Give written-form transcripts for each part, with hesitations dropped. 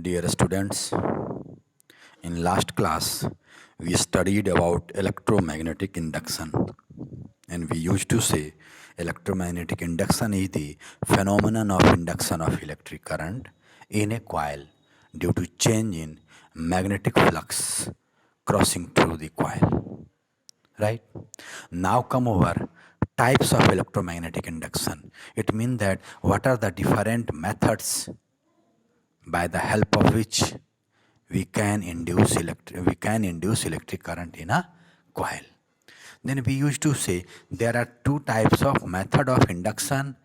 Dear students, in last class we studied about electromagnetic induction, and we used to say electromagnetic induction is the phenomenon of induction of electric current in a coil due to change in magnetic flux crossing through the coil. Right? Now come over types of electromagnetic induction. It means that what are the different methods by the help of which we can induce electric current in a coil. Then we used to say there are two types of method of induction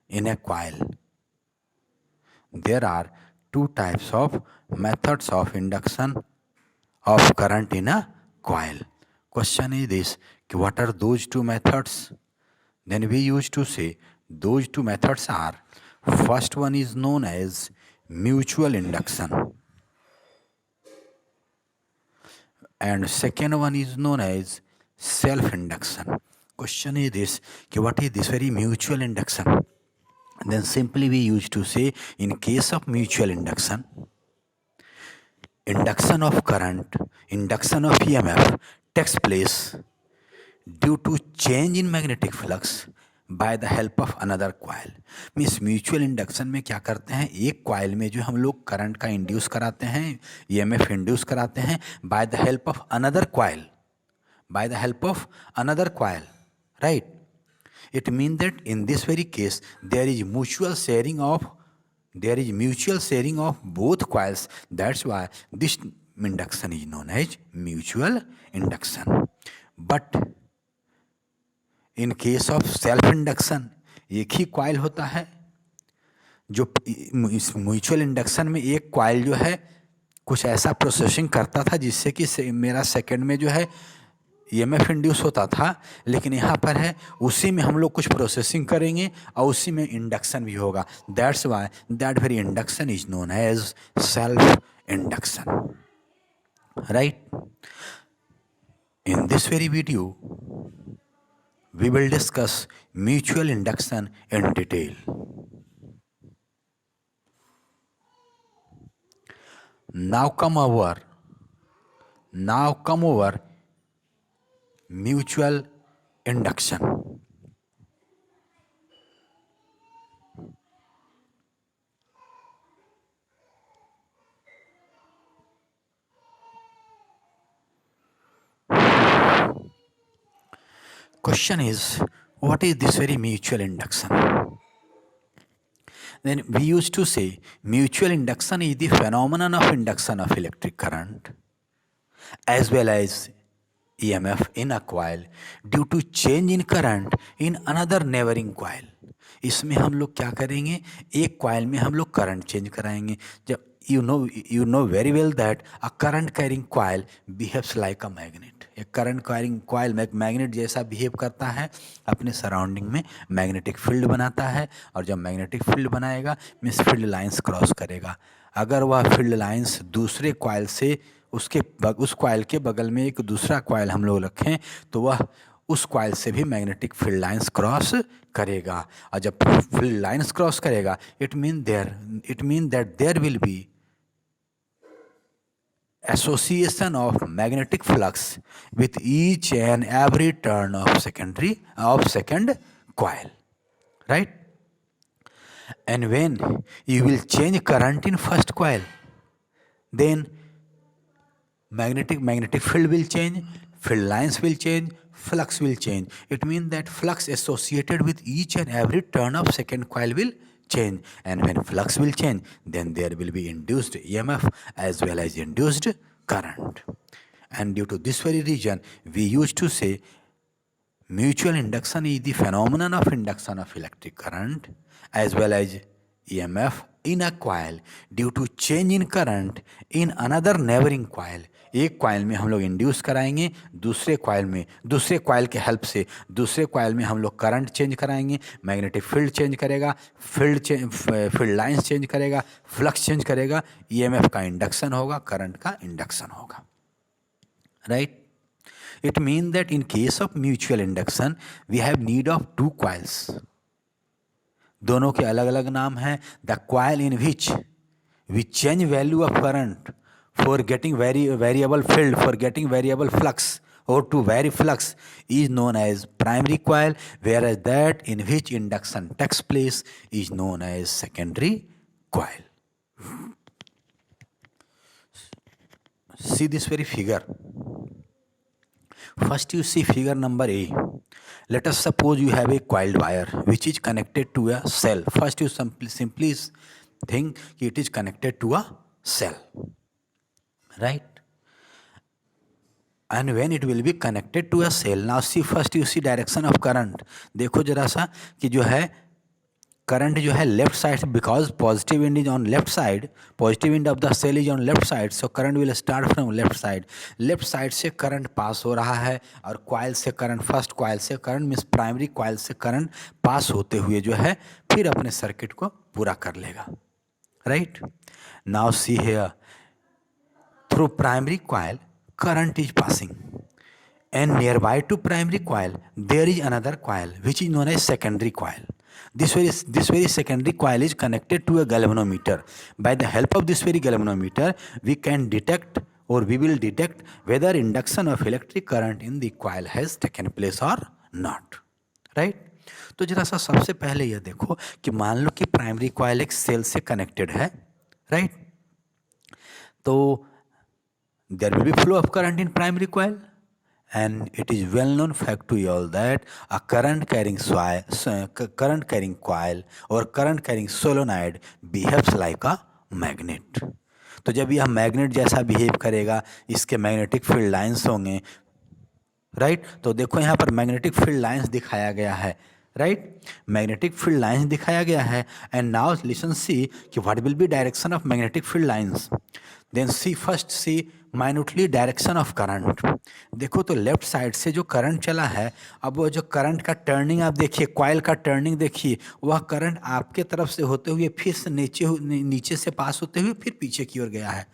in a coil. There are two types of methods of induction of current in a coil. Question is this, what are those two methods? Then we used to say those two methods are, first one is known as mutual induction and second one is known as self-induction. Question is this, what is this very mutual induction? Then simply we used to say in case of mutual induction, induction of current, induction of EMF takes place due to change in magnetic flux by the help of another coil. Means mutual induction में क्या करते हैं, एक coil में जो हम लोग current का इंड्यूस कराते हैं, ईएमएफ इंड्यूस कराते हैं bye the help of another coil, right. It means that in this very case there is mutual sharing of both coils. That's why this induction is known as mutual induction. But in case of self induction, एक ही coil होता है. जो इस mutual induction में एक coil जो है कुछ ऐसा प्रोसेसिंग करता था जिससे कि मेरा सेकंड में जो है ईएमएफ इंड्यूस होता था, लेकिन यहाँ पर है उसी में हम लोग कुछ प्रोसेसिंग करेंगे और उसी में इंडक्शन भी होगा. That's why that very induction is known as self induction, right. In this very video we will discuss mutual induction in detail. Now come over mutual induction. Question is, what is this very mutual induction? Then we used to say mutual induction is the phenomenon of induction of electric current as well as EMF in a coil due to change in current in another neighboring coil. इसमें हम लोग क्या करेंगे, एक coil में हम लोग current change कराएंगे. जब you know very well that a current carrying coil behaves like a magnet. एक करंट कैरिंग कॉइल मैग्नेट जैसा बिहेव करता है, अपने सराउंडिंग में मैग्नेटिक फील्ड बनाता है, और जब मैग्नेटिक फील्ड बनाएगा मीन्स फील्ड लाइंस क्रॉस करेगा. अगर वह फील्ड लाइंस दूसरे कॉइल से उस कॉइल के बगल में एक दूसरा कॉइल हम लोग रखें तो वह उस कॉइल से भी मैग्नेटिक फील्ड लाइंस क्रॉस करेगा. और जब फील्ड लाइंस क्रॉस करेगा it mean that there will be association of magnetic flux with each and every turn of second coil, right? And when you will change current in first coil, then magnetic field will change, field lines will change, flux will change. It means that flux associated with each and every turn of second coil will change, and when flux will change then there will be induced EMF as well as induced current. And due to this very reason we used to say mutual induction is the phenomenon of induction of electric current as well as EMF in a coil due to change in current in another neighboring coil. एक coil में हम लोग induce कराएंगे, दूसरे coil के help से दूसरे coil में हम लोग करंट चेंज कराएंगे, मैग्नेटिक फील्ड चेंज करेगा, फील्ड लाइंस चेंज करेगा, फ्लक्स चेंज करेगा, ईएमएफ का इंडक्शन होगा, करंट का इंडक्शन होगा, right. It mean that in case of mutual induction we have need of two coils. दोनों के अलग अलग नाम हैं. The coil in which we change value of current for getting variable field, for getting variable flux, or to vary flux is known as primary coil, whereas that in which induction takes place is known as secondary coil. See this very figure. First you see figure number A. Let us suppose you have a coiled wire which is connected to a cell. First you simply think it is connected to a cell, right? And when it will be connected to a cell, now see first you see direction of current. देखो जरा सा कि जो है current जो है left side, because positive end is on left side, positive end of the cell is on left side, so current will start from left side. Left side से current pass हो रहा है और कॉइल से current, first coil से current means primary coil से current pass होते हुए जो है फिर अपने सर्किट को पूरा कर लेगा, right. Now see here, through primary coil current is passing, and nearby to primary coil there is another coil which is known as secondary coil. This very secondary coil is connected to a galvanometer. By the help of this very galvanometer we can detect, or we will detect whether induction of electric current in the coil has taken place or not, right. तो जरा सा सबसे पहले यह देखो कि मान लो कि प्राइमरी कॉइल एक सेल से कनेक्टेड है, राइट. तो there will be flow of current in primary coil, and it is well known fact to you all that a current carrying coil or current carrying solenoid behaves like a magnet. तो जब यह magnet जैसा behave करेगा, इसके magnetic field lines होंगे, right. तो देखो यहाँ पर मैग्नेटिक फील्ड लाइंस दिखाया गया है, राइट. मैग्नेटिक फील्ड लाइंस दिखाया गया है. एंड नाउ लिसन सी कि what will be direction of magnetic field lines. Then see first see minutely direction of current. देखो तो लेफ्ट साइड से जो करंट चला है, अब वो जो करंट का टर्निंग आप देखिए, कॉइल का टर्निंग देखिए, वह करंट आपके तरफ से होते हुए फिर से नीचे से पास होते हुए फिर पीछे की ओर गया है.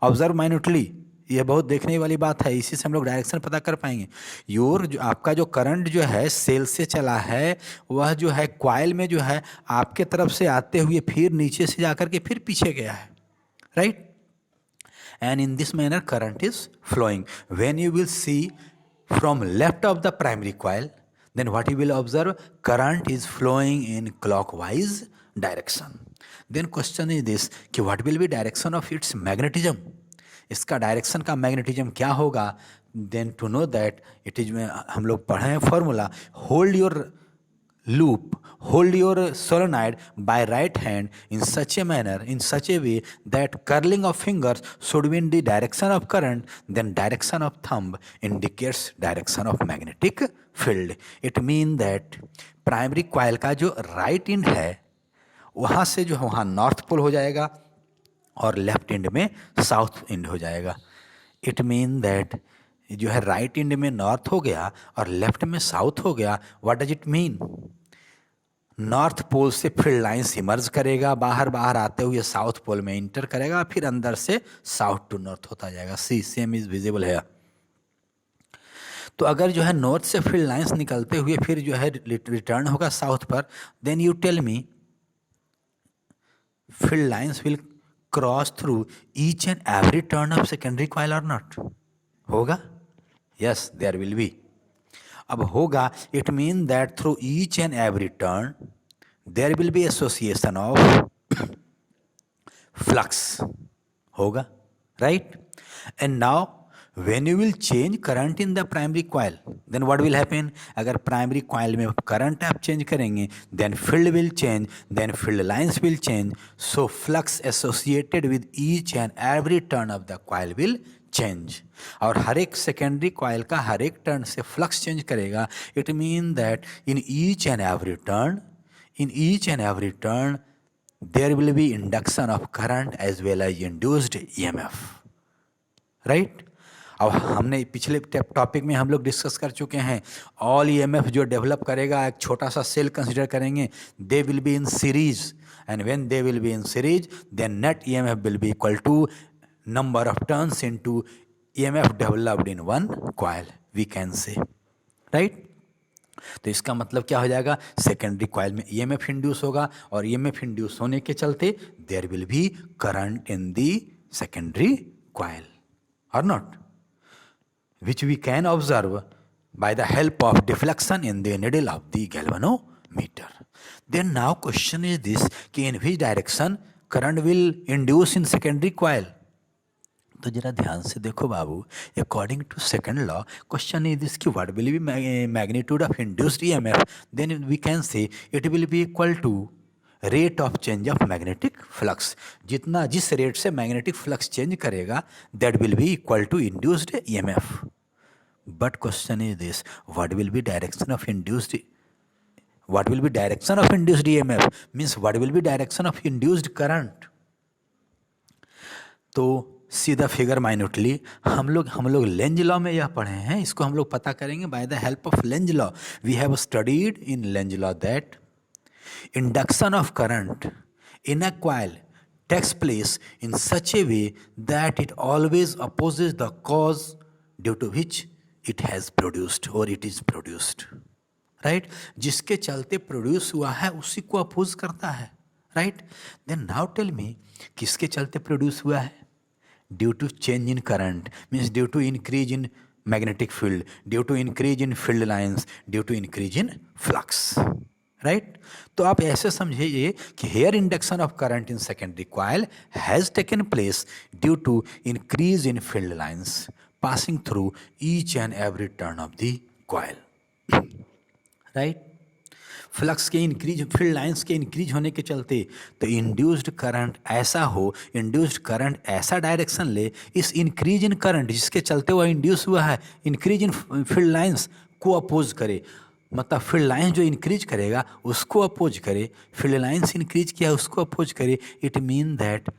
ऑब्जर्व माइन्यूटली, ये बहुत देखने वाली बात है, इसी से हम लोग डायरेक्शन पता कर पाएंगे. योर जो आपका जो करंट जो है सेल से चला है, वह जो है कॉइल में जो है आपके तरफ से आते हुए फिर नीचे से जाकर के फिर पीछे गया है, right. And in this manner current is flowing. When you will see from left of the primary coil, then what you will observe, current is flowing in clockwise direction. Then question is this कि what will be direction of its magnetism. इसका direction का magnetism क्या होगा. Then to know that it is, हम लोग पढ़े हैं formula, hold your loop, hold your solenoid by right hand in such a manner, in such a way that curling of fingers should be in the direction of current, then direction of thumb indicates direction of magnetic field. It means that primary coil का जो right end है वहाँ से जो वहाँ north pole हो जाएगा और लेफ्ट एंड में साउथ एंड हो जाएगा. इट मीन दैट जो है राइट एंड में नॉर्थ हो गया और लेफ्ट में साउथ हो गया. What does it mean. North pole से फील्ड लाइंस इमर्ज करेगा, बाहर आते हुए साउथ पोल में इंटर करेगा, फिर अंदर से साउथ टू नॉर्थ होता जाएगा. सी सेम इज विजिबल है. तो अगर जो है नॉर्थ से फील्ड लाइंस निकलते हुए फिर जो है रिटर्न होगा साउथ पर, then you tell me field lines will cross through each and every turn of secondary coil और नॉट. होगा. Yes, there will be. अब होगा, it mean that through each and every turn there will be association of flux. होगा, right. And now when you will change current in the primary coil, then what will happen. अगर primary coil में current आप change करेंगे, then field will change, then field lines will change, so flux associated with each and every turn of the coil will change. और हर एक secondary coil का हर एक turn से flux change करेगा. It means that in each and every turn there will be induction of current as well as induced EMF, right. अब हमने पिछले topic में हम लोग डिस्कस कर चुके हैं, ऑल ईएमएफ जो डेवलप करेगा एक छोटा सा सेल कंसिडर करेंगे, they will be in series, and when they will be in series then net EMF will be equal to number of turns into EMF developed in one coil, we can say, right. तो इसका मतलब क्या हो जाएगा, secondary coil में EMF induce होगा और EMF induce होने के चलते there will be current in the secondary coil और not, which we can observe by the help of deflection in the needle of the galvanometer. Then now question is this कि in which direction current will induce in secondary coil. तो जरा ध्यान से देखो बाबू, according to second law question is this कि what will be magnitude of induced EMF, then we can say it will be equal to rate of change of magnetic flux. जितना जिस rate से मैग्नेटिक फ्लक्स चेंज करेगा that will be equal to induced EMF. But question is this, what will be direction of induced, what will be direction of induced EMF means what will be direction of induced current. तो सीधा figure minutely हम लोग Lenz law में यह पढ़े हैं, इसको हम लोग पता करेंगे by the help of Lenz law. We have studied in Lenz law that induction of current in a coil takes place in such a way that it always opposes the cause due to which it has produced or it is produced. Right? जिसके चलते produce हुआ है उसी को oppose करता है. Right? Then now tell me, किसके चलते प्रोड्यूस हुआ है? Due to change in current means due to increase in magnetic field, due to increase in field lines, due to increase in flux. Right? तो आप ऐसे समझिए कि here induction of current in secondary coil has taken place due to increase in field lines passing through each and every turn of the coil. Right? Flux के increase, field lines के increase होने के चलते तो induced current ऐसा हो, induced current ऐसा direction ले, इस इंक्रीज इन करंट जिसके चलते वह इंड्यूस हुआ है, इंक्रीज इन फील्ड लाइन्स को अपोज करे. मतलब फील्ड लाइन्स जो इंक्रीज करेगा उसको अपोज करे, फील्ड लाइन्स इंक्रीज किया उसको अपोज करे. इट मीन दैट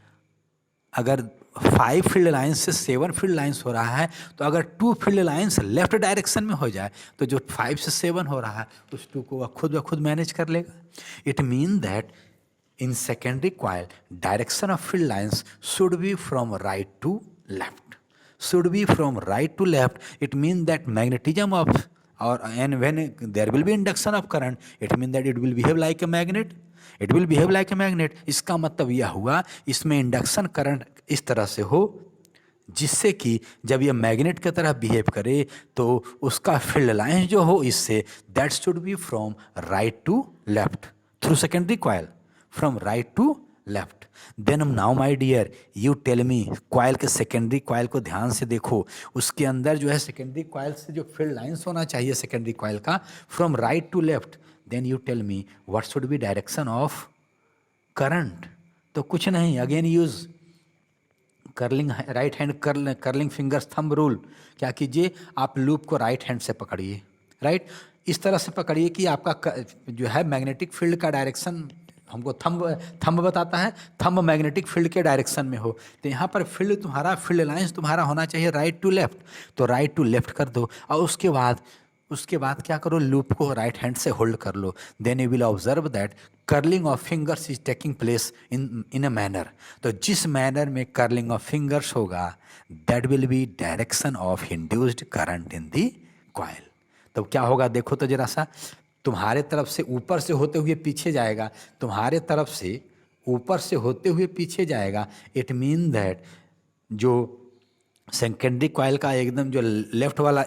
अगर 5 फील्ड लाइन्स से 7 फील्ड लाइन्स हो रहा है तो अगर 2 फील्ड लाइन्स लेफ्ट डायरेक्शन में हो जाए तो जो 5 से 7 हो रहा है उस 2 को वह खुद ब खुद मैनेज कर लेगा. It mean that in secondary coil direction of field lines should be from right to left, should be from right to left. It mean that magnetism of or and when there will be induction of current, it means that it will behave like a magnet. It will behave like a magnet. इसका मतलब यह हुआ इसमें induction current इस तरह से हो जिससे कि जब यह मैग्नेट की तरह बिहेव करे तो उसका फील्ड लाइन जो हो इससे that should be from right to left through secondary coil, from right to left. Then now my dear you tell me, coil के सेकेंडरी कॉइल को ध्यान से देखो, उसके अंदर जो है सेकेंडरी कॉइल से जो फील्ड लाइन्स होना चाहिए सेकेंडरी कॉइल का from right to left. Then you tell me what should be direction of current. तो कुछ नहीं, again use curling right hand curling fingers thumb rule. क्या कीजिए, आप लूप को राइट हैंड से पकड़िए. राइट? इस तरह से पकड़िए कि आपका जो है मैग्नेटिक फील्ड का डायरेक्शन हमको थंब बताता है, थंब मैग्नेटिक फील्ड के डायरेक्शन में हो. तो यहाँ पर फील्ड तुम्हारा, फील्ड लाइन्स तुम्हारा होना चाहिए राइट टू लेफ्ट. तो राइट टू लेफ्ट कर दो और उसके बाद क्या करो, लूप को राइट हैंड से होल्ड कर लो. Then you will observe that curling of fingers is taking place in a manner. तो जिस मैनर में कर्लिंग ऑफ फिंगर्स होगा that will be direction of induced current in the coil. तो क्या होगा देखो तो जरा सा, तुम्हारे तरफ से ऊपर से होते हुए पीछे जाएगा, तुम्हारे तरफ से ऊपर से होते हुए पीछे जाएगा. इट मीन दैट जो सेकेंडरी कॉइल का एकदम जो लेफ्ट वाला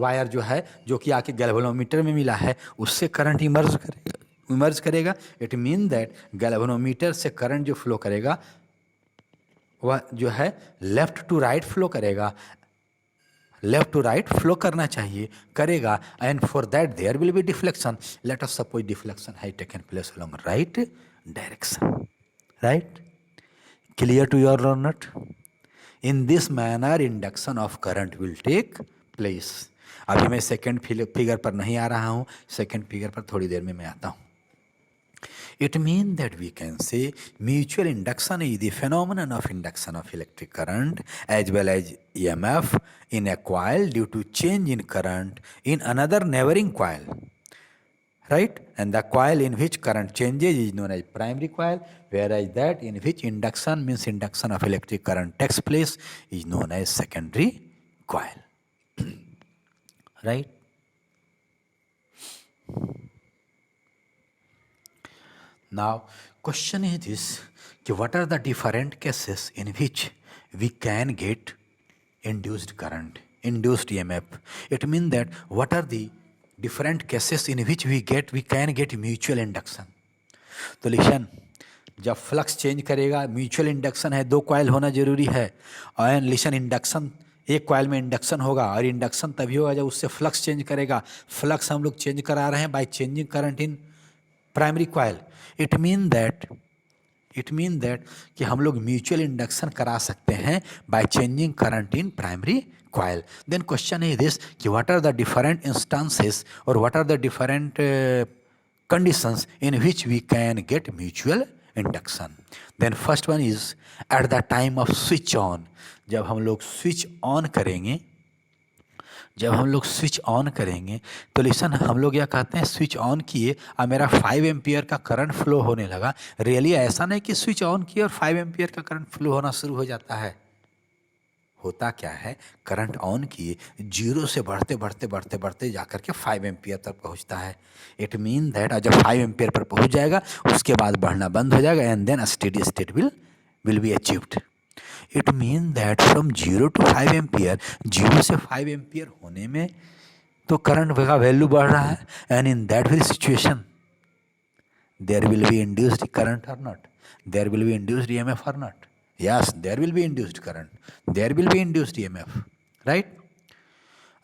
वायर जो है जो कि आके गैल्वेनोमीटर में मिला है उससे करंट इमर्ज करेगा. इट मीन दैट गैल्वेनोमीटर से करंट जो फ्लो करेगा वह जो है लेफ्ट टू राइट फ्लो करेगा, लेफ्ट टू राइट फ्लो करना चाहिए, करेगा. And for that there will be deflection. Let us suppose deflection has taken place along right direction. Right? Clear to your और not? In this manner induction of current will take place. अभी मैं second figure पर नहीं आ रहा हूँ, second figure पर थोड़ी देर में मैं आता हूँ. It means that we can say mutual induction is the phenomenon of induction of electric current as well as EMF in a coil due to change in current in another neighboring coil. Right? And the coil in which current changes is known as primary coil, whereas that in which induction means induction of electric current takes place is known as secondary coil. Right? Now, question is this: कि what are the different cases in which we can get induced current, induced EMF? It means that what are the different cases in which we can get mutual induction? तो listen, जब flux change करेगा, mutual induction है, दो coil होना जरूरी है। और listen, induction, एक कॉइल में इंडक्शन होगा, और इंडक्शन तभी होगा जब उससे फ्लक्स चेंज करेगा। फ्लक्स हम लोग चेंज करा रहे हैं by changing current in primary coil. It mean that कि हम लोग म्यूचुअल इंडक्शन करा सकते हैं by changing current in primary coil. Then question is this कि what are the different instances और what are the different conditions in which we can get mutual induction. Then first one is at the time of switch on. जब हम लोग switch on करेंगे तो listen, हम लोग यह कहते हैं स्विच ऑन किए और मेरा 5 एम्पियर का करंट फ्लो होने लगा। रियली ऐसा नहीं कि स्विच ऑन किए और 5 एम्पियर का करंट फ्लो होना शुरू हो जाता है। होता क्या है, करंट ऑन किए, जीरो से बढ़ते जाकर के 5 एम्पियर तक पहुंचता है। इट मीन दैट जब 5 एम्पियर पर पहुंच जाएगा उसके बाद बढ़ना बंद हो जाएगा and then steady state will be achieved. It mean that from 0 to 5 ampere, 0 से 5 एम्पियर होने में तो करंट का वैल्यू बढ़ रहा है, and in that very situation there will be induced current और not, there will be induced EMF और not. Yes, there will be induced current, there will be induced EMF, right?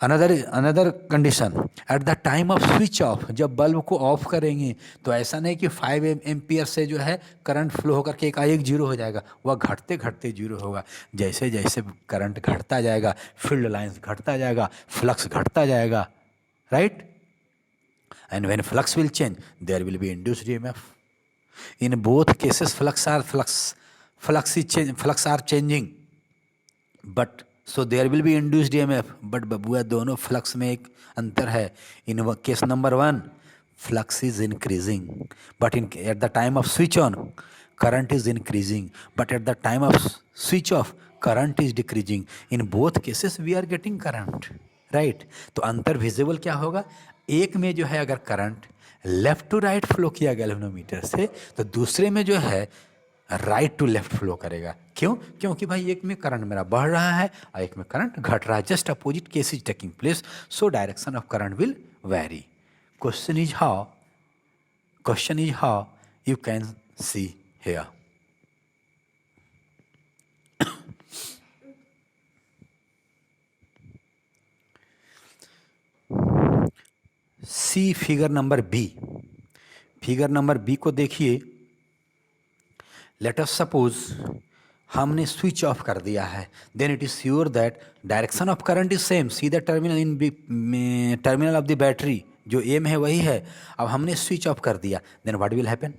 Another condition, at the time of switch off, जब bulb को of करेंगे तो ऐसा नहीं कि 5 ampere से जो है करंट फ्लो होकर के एकाएक जीरो हो जाएगा, वह घटते जीरो होगा। जैसे जैसे करंट घटता जाएगा, फील्ड लाइंस घटता जाएगा, फ्लक्स घटता जाएगा, right? And when flux will change their will be induced EMF. In both cases flux are changing, but so there will be induced EMF. but बबुआ, दोनों फ्लक्स में एक अंतर है। in case number 1 flux is increasing, but at the time of switch on current is increasing, but at the time of switch off current is decreasing. in both cases we are getting current, right? तो अंतर visible क्या होगा, एक में जो है अगर current left to right flow किया गैल्वेनोमीटर से, तो दूसरे में जो है राइट टू लेफ्ट फ्लो करेगा। क्यों? क्योंकि भाई एक में करंट मेरा बढ़ रहा है और एक में करंट घट रहा है। Just opposite case is taking place, so direction of current will vary. Question is how you can see here. See figure number B. Figure number B को देखिए। लेट अस सपोज हमने स्विच ऑफ कर दिया है, then it is sure that direction of current is same, see the terminal of the battery, जो M है वही है। अब हमने स्विच ऑफ कर दिया, then what will happen,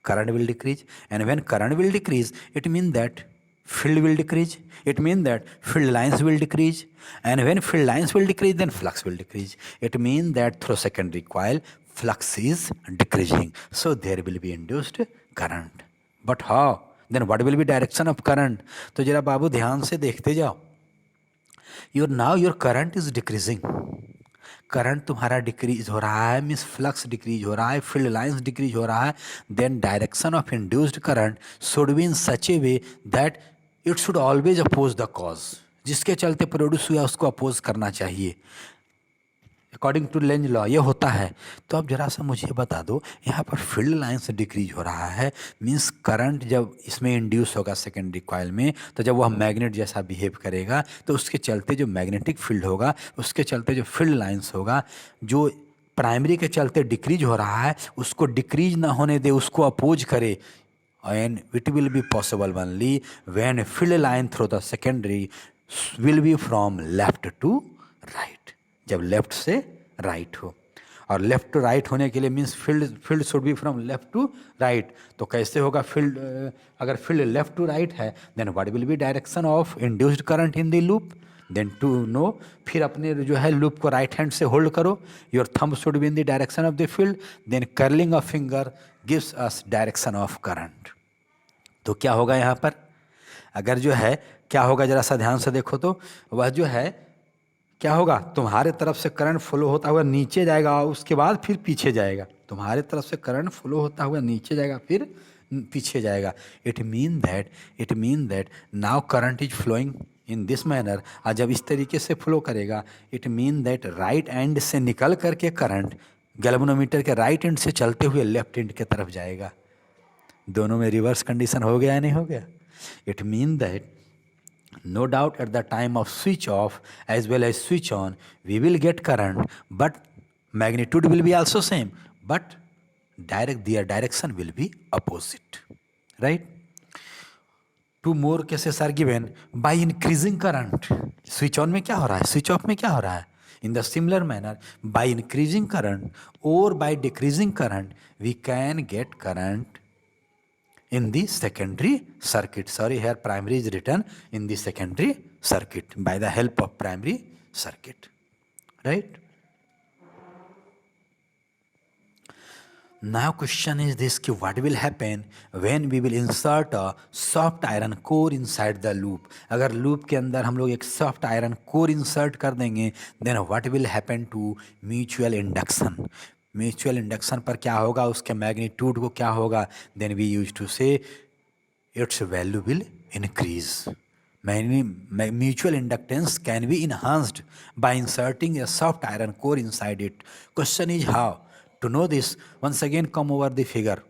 current will decrease, and when current will decrease it mean that field will decrease, it means that field lines will decrease, and when field lines will decrease then flux will decrease. It means that through secondary coil flux is decreasing, so there will be induced current. But how? Then what will be direction of current? तो जरा बाबू ध्यान से देखते जाओ। now your current is decreasing, current तुम्हारा decrease हो रहा है, मीन्स फ्लक्स डिक्रीज हो रहा है, फील्ड लाइंस डिक्रीज हो रहा है। Then direction of induced current should be in such a way that it should always oppose the cause, जिसके चलते प्रोड्यूस हुआ उसको अपोज करना चाहिए अकॉर्डिंग टू लेंज लॉ, ये होता है। तो अब जरा सा मुझे बता दो, यहाँ पर फील्ड लाइंस डिक्रीज हो रहा है, मीन्स करंट जब इसमें इंड्यूस होगा सेकेंडरी कॉइल में, तो जब वह मैग्नेट जैसा बिहेव करेगा तो उसके चलते जो मैग्नेटिक फील्ड होगा, उसके चलते जो फील्ड लाइंस होगा, जो प्राइमरी के चलते डिक्रीज हो रहा है उसको डिक्रीज ना होने दे, उसको अपोज करे। And it will be possible only when field line through the secondary will be from left to right, जब लेफ्ट से राइट हो। और लेफ्ट टू राइट होने के लिए means field should be from left to right. तो कैसे होगा फील्ड, अगर फील्ड लेफ्ट टू राइट है then what will be direction of induced current in the loop, then to know, फिर अपने जो है लूप को राइट हैंड से होल्ड करो, your thumb should be in the direction of the field, then curling of finger gives us direction of current. तो क्या होगा यहाँ पर, अगर जो है क्या होगा जरा सा ध्यान से देखो तो, वह जो है क्या होगा, तुम्हारे तरफ से करंट फ्लो होता हुआ नीचे जाएगा, उसके बाद फिर पीछे जाएगा। तुम्हारे तरफ से करंट फ्लो होता हुआ नीचे जाएगा, फिर पीछे जाएगा। It mean that now current is flowing in this manner. और जब इस तरीके से फ्लो करेगा, it mean that right end से निकल करके करंट गैल्वेनोमीटर के राइट एंड से चलते हुए लेफ्ट एंड की तरफ जाएगा। दोनों में रिवर्स कंडीशन हो गया या नहीं हो गया? It mean that no doubt at the time of switch off as well as switch on we will get current, but magnitude will be also same, but their direction will be opposite, right? Two more cases are given by increasing current. Switch on में क्या हो रहा है, switch off में क्या हो रहा है? In the similar manner, by increasing current or by decreasing current we can get current in the secondary circuit. Sorry, here primary is written in the secondary circuit by the help of primary circuit, right? Now question is this कि what will happen when we will insert a soft iron core inside the loop. अगर loop के अंदर हम लोग एक soft iron core insert कर देंगे, then what will happen to mutual induction. Mutual induction पर क्या होगा, उसके मैग्नीट्यूड को क्या होगा? Then we use to say its value will increase. Mutual inductance can be enhanced by inserting a soft iron core inside it. Question is how to know this? Once again come over the figure,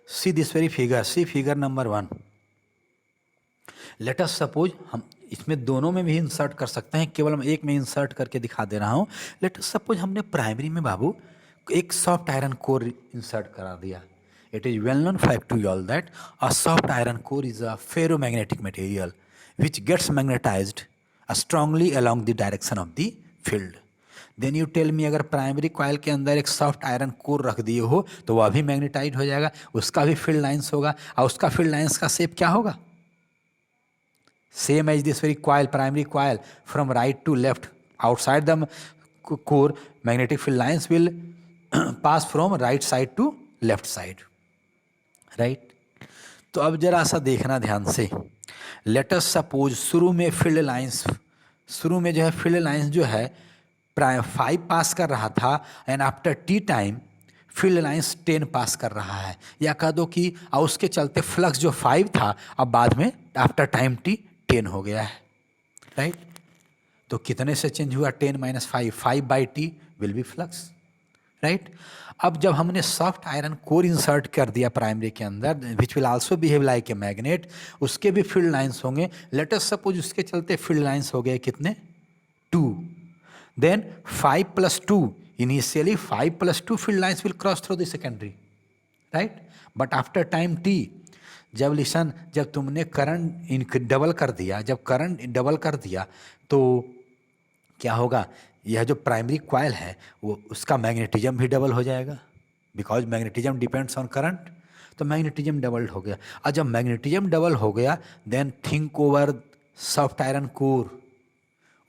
see this very figure, see figure number 1। Let us suppose, हम इसमें दोनों में भी insert कर सकते हैं, केवल मैं एक में इंसर्ट करके दिखा दे रहा हूँ। लेट अस सपोज हमने प्राइमरी में बाबू एक सॉफ्ट आयरन कोर इंसर्ट करा दिया। It is well known fact to all that a soft iron core is a ferromagnetic material which gets magnetized strongly along the direction of the field. Then you tell me, अगर primary coil के अंदर एक soft iron core रख दिए हो तो वह भी मैग्नेटाइज हो जाएगा, उसका भी फील्ड लाइन्स होगा, और उसका फील्ड लाइन्स का शेप क्या होगा? Same as this very coil, primary coil, from right to left, outside the core, magnetic field lines will pass from right side to left side, right? तो अब जरा सा देखना ध्यान से। Let us suppose शुरू में फील्ड लाइंस, शुरू में जो है फील्ड लाइंस जो है 5 पास कर रहा था, and after T time field lines 10 पास कर रहा है, या कह दो कि उसके चलते फ्लक्स जो 5 था अब बाद में आफ्टर टाइम टी 10 हो गया है, राइट? तो कितने से चेंज हुआ? 10 - 5, 5/t will be flux, right? अब जब हमने सॉफ्ट आयरन कोर इंसर्ट कर दिया प्राइमरी के अंदर, which will also behave like a magnet, उसके भी फील्ड लाइंस होंगे। लेट अस सपोज उसके चलते फील्ड लाइंस हो गए कितने? 2। Then 5 + 2, initially 5 + 2 field lines will cross through the secondary, right? But after time T, जब लिसन, जब तुमने करंट डबल कर दिया, जब करंट डबल कर दिया तो क्या होगा? यह जो प्राइमरी कॉइल है वो उसका मैग्नेटिज्म भी डबल हो जाएगा, because magnetism depends on current. तो मैग्नेटिज्म डबल हो गया, और जब मैग्नेटिज्म डबल हो गया then think over soft iron core,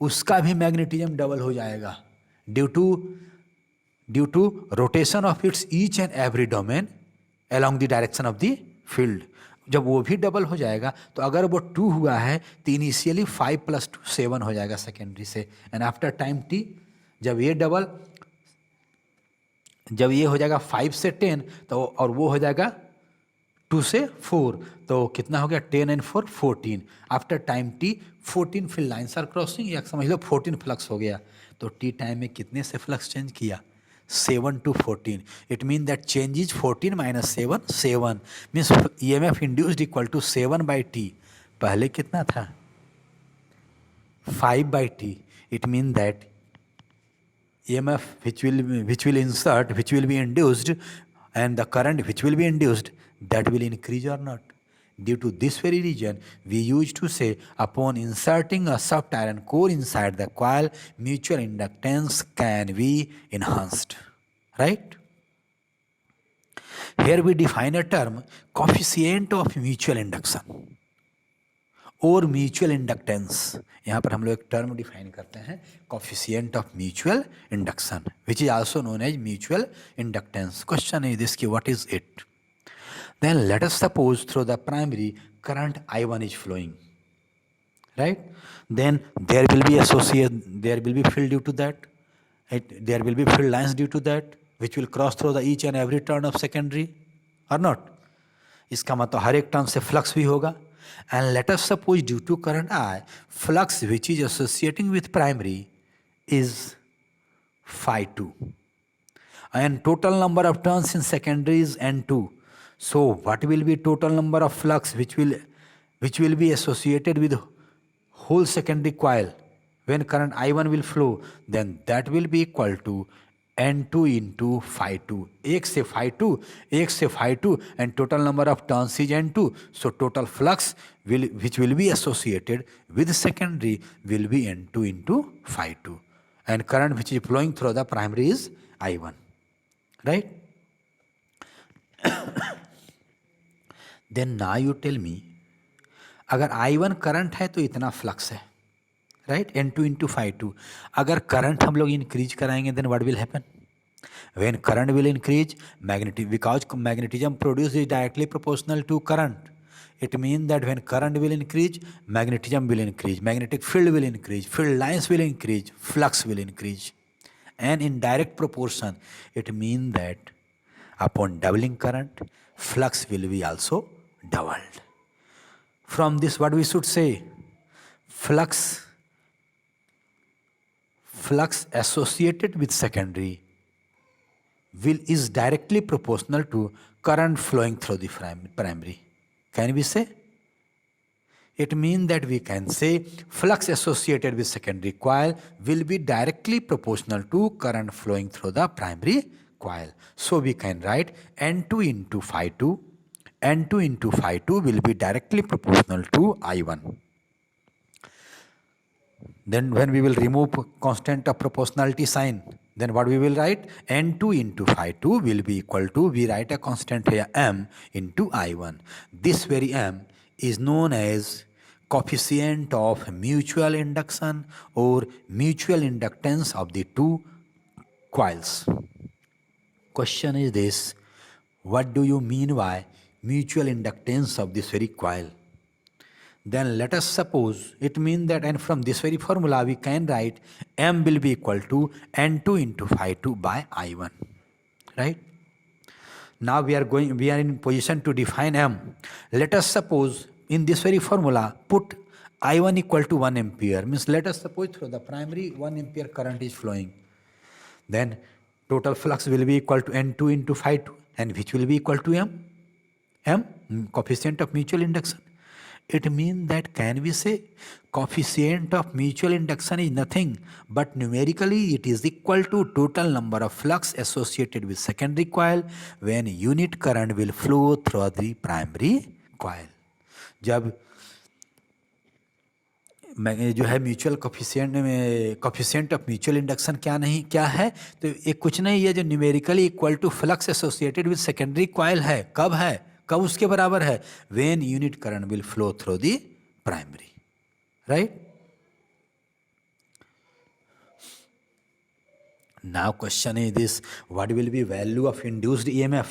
उसका भी मैग्नेटिज्म डबल हो जाएगा due to rotation of its each and every domain along the direction of the field. जब वो भी डबल हो जाएगा तो अगर वो 2 हुआ है तो इनिशियली 5 + 2 7 हो जाएगा सेकेंडरी से, एंड आफ्टर टाइम टी जब ये हो जाएगा 5 से 10 तो, और वो हो जाएगा 2 से 4, तो कितना हो गया? 10 and 4 14। After time T 14 field lines are crossing, या समझ लो 14 फ्लक्स हो गया। तो टी टाइम में कितने से फ्लक्स चेंज किया? 7 to 14. It means that change is 14 - 7, 7 means EMF induced equal to 7/t. पहले कितना था? 5/t. It means that EMF which will be induced, and the current which will be induced, that will increase or not. Due to this very reason, we used to say upon inserting a soft iron core inside the coil, mutual inductance can be enhanced, right? Here we define a term, coefficient of mutual induction और mutual inductance. यहाँ पर हम लोग एक term define करते हैं, coefficient of mutual induction, which is also known as mutual inductance. Question is this कि what is it? Then let us suppose through the primary current I1 is flowing, right? Then there will be there will be field due to that. There will be field lines due to that, which will cross through the each and every turn of secondary, or not? इसका मतलब हर एक turn से flux भी होगा. And let us suppose due to current I, flux which is associating with primary is phi 2. And total number of turns in secondary is N2. So what will be total number of flux which will be associated with whole secondary coil when current I1 will flow? Then that will be equal to N2 into phi 2. एक से phi 2 and total number of turns is N2. So total flux which will be associated with secondary will be N2 into phi 2. And current which is flowing through the primary is I1. Right? Then now you tell me, अगर I1 current है तो इतना flux है, right? N2 into phi 2. अगर current हम लोग increase कराएंगे then what will happen? When current will increase, because magnetism produced is directly proportional to current. It means that when current will increase, magnetism will increase, magnetic field will increase, field lines will increase, flux will increase. And in direct proportion, it means that upon doubling current, flux will be also doubled. From this, what we should say? Flux associated with secondary is directly proportional to current flowing through the primary. Can we say? It means that we can say flux associated with secondary coil will be directly proportional to current flowing through the primary coil. So we can write N2 into phi 2. N2 into phi 2 will be directly proportional to I1. Then when we will remove constant of proportionality sign, then what we will write? N2 into phi 2 will be equal to, we write a constant here, M into I1. This very M is known as coefficient of mutual induction or mutual inductance of the two coils. Question is this: what do you mean by mutual inductance of this very coil? Then let us suppose it means that, and from this very formula we can write M will be equal to N2 into phi 2 by I1, right? Now we are in position to define M. Let us suppose in this very formula put I1 equal to 1 ampere, means let us suppose through the primary 1 ampere current is flowing. Then total flux will be equal to N2 into phi 2, and which will be equal to M, coefficient of mutual induction. It means that, can we say, coefficient of mutual induction is nothing but numerically it is equal to total number of flux associated with secondary coil when unit current will flow through the primary coil. जब जो है mutual coefficient of mutual induction क्या है, तो एक कुछ नहीं है, जो numerically equal to flux associated with secondary coil है. कब उसके बराबर है? When unit current will flow through the primary, right? Now question is this: what will be value of induced EMF?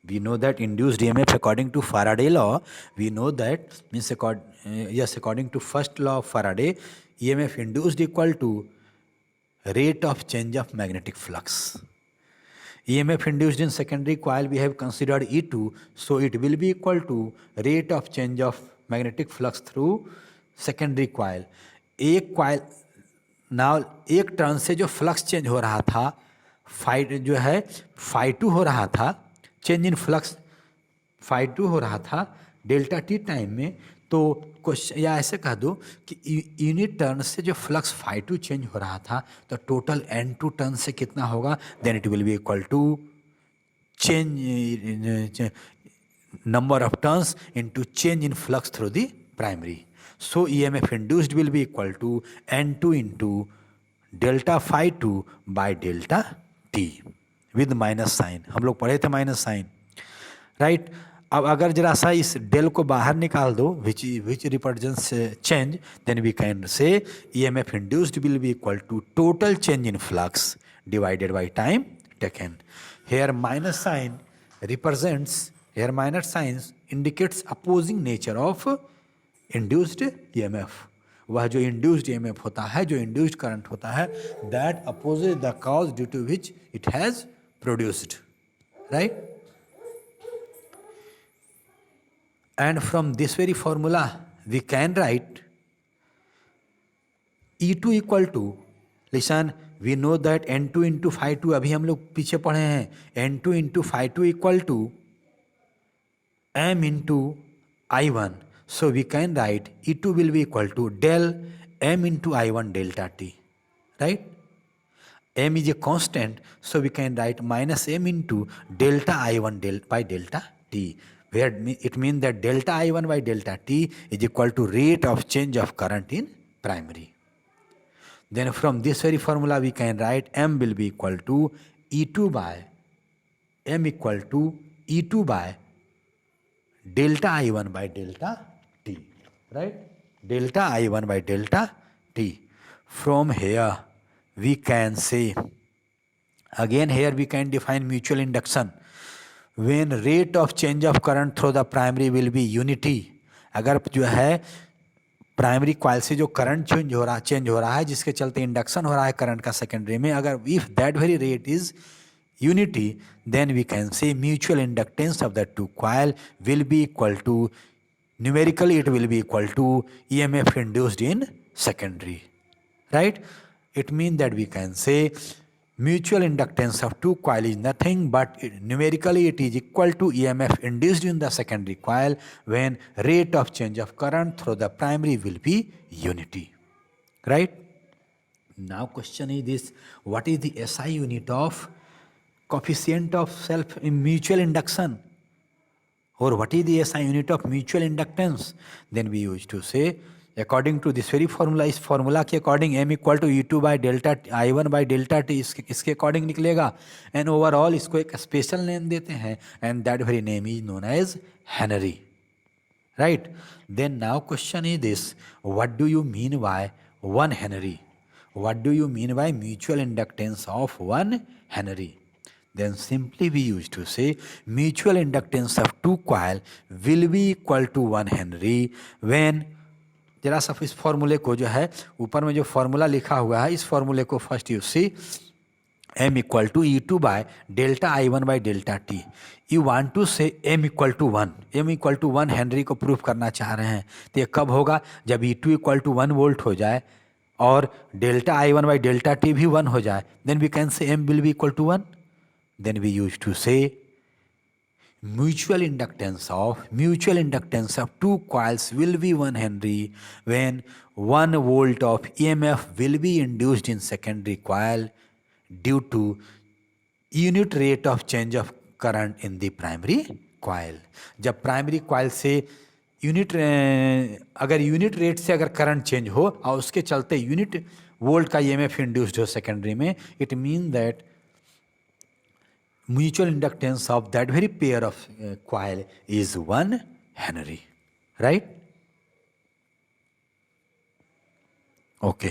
We know that induced EMF according to Faraday law, we know that means according to first law of Faraday, EMF induced equal to rate of change of magnetic flux. EMF induced in secondary coil we have considered E2, so it will be equal to rate of change of magnetic flux through secondary coil. एक turn से जो flux change हो रहा था, phi 2 हो रहा था, change in flux phi 2 हो रहा था डेल्टा टी टाइम में, तो क्वेश्चन या ऐसे कह दो कि यूनिट टर्न से जो फ्लक्स phi 2 चेंज हो रहा था तो टोटल N2 टर्न से कितना होगा? Then it will be equal to change number of turns into change in flux through the primary. So EMF induced will be equal to N2 into delta phi 2 by delta T with minus sign. हम लोग पढ़े थे minus sign, right? अब अगर जरा सा इस del को बाहर निकाल दो, which represents change, then we can say EMF induced will be equal to total change in flux divided by time taken. Here minus sign represents, here minus signs indicates opposing nature of induced EMF. वह जो induced EMF होता है, जो induced current होता है, that opposes the cause due to which it has produced, right? And from this very formula we can write E2 equal to, listen, we know that N2 into phi 2, अभी हम लोग पीछे पढ़े हैं, N2 into phi 2 equal to M into I1. So we can write E2 will be equal to del M into I1 delta T, right? M is a constant, so we can write minus M into delta I1 by delta T, where it means that delta I1 by delta T is equal to rate of change of current in primary. Then from this very formula we can write M will be equal to E2 by M equal to E2 by delta I1 by delta T, right? Delta I1 by delta T. From here we can say, again here we can define mutual induction. When rate of change of current through the primary will be unity, अगर जो है primary coil से जो current change हो रहा है जिसके चलते इंडक्शन हो रहा है करंट का सेकेंडरी में, अगर if that very rate is unity, then we can say mutual inductance of the two coil will be equal to, numerically it will be equal to EMF induced in secondary, right? It means that we can say mutual inductance of two coil is nothing but numerically it is equal to EMF induced in the secondary coil when rate of change of current through the primary will be unity, right? Now question is this, what is the SI unit of coefficient of self mutual induction, or what is the SI unit of mutual inductance? Then we used to say, according to this very formula, इस formula के according M equal to E2 by delta I1 by delta T इसके according निकलेगा, and overall इसको एक special name देते हैं, and that very name is known as Henry, right? Then now question is this, what do you mean by 1 Henry? What do you mean by mutual inductance of 1 Henry? Then simply we used to say mutual inductance of two coil will be equal to 1 Henry when, जरा सा इस फॉर्मूले को जो है ऊपर में जो फॉर्मूला लिखा हुआ है इस फॉर्मूले को first you see M equal to E2 by delta I1 by delta T. You want to say M equal to 1. M equal to 1 Henry को प्रूफ करना चाह रहे हैं, तो ये कब होगा? जब E2 equal to 1 वोल्ट हो जाए और delta I1 by delta T भी 1 हो जाए, then we can say M will be equal to 1. Then we used to say mutual inductance of two coils will be 1 Henry when 1 volt of EMF will be induced in secondary coil due to unit rate of change of current in the primary coil. जब primary coil से अगर unit rate से अगर current change हो और उसके चलते unit volt का EMF इंड्यूस्ड हो सेकेंडरी में, it mean that mutual inductance of that very pair of coil is 1 Henry, right? Okay.